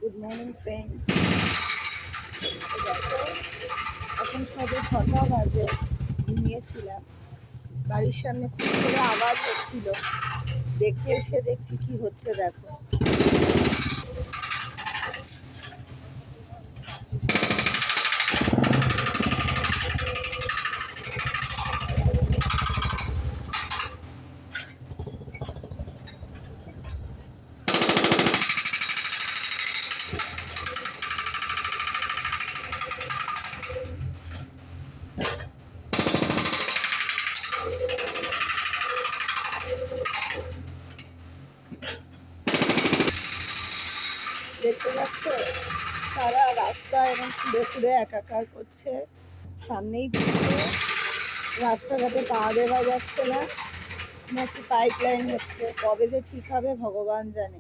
Good morning friends. দেখো এখন সবে 6টা বাজে, ঘুমিয়েছিলাম। বাড়ির সামনে খুব করে আওয়াজ হচ্ছিল, দেখতে এসে দেখছি কি হচ্ছে। দেখো দেখতে পাচ্ছ, সারা রাস্তা এবং খুঁড়ে খুঁড়ে একাকার করছে। সামনেই বৃষ্টি, রাস্তাঘাটে পা দেওয়া যাচ্ছে না, নাকি পাইপ লাইন হচ্ছে। কবে যে ঠিক হবে ভগবান জানে।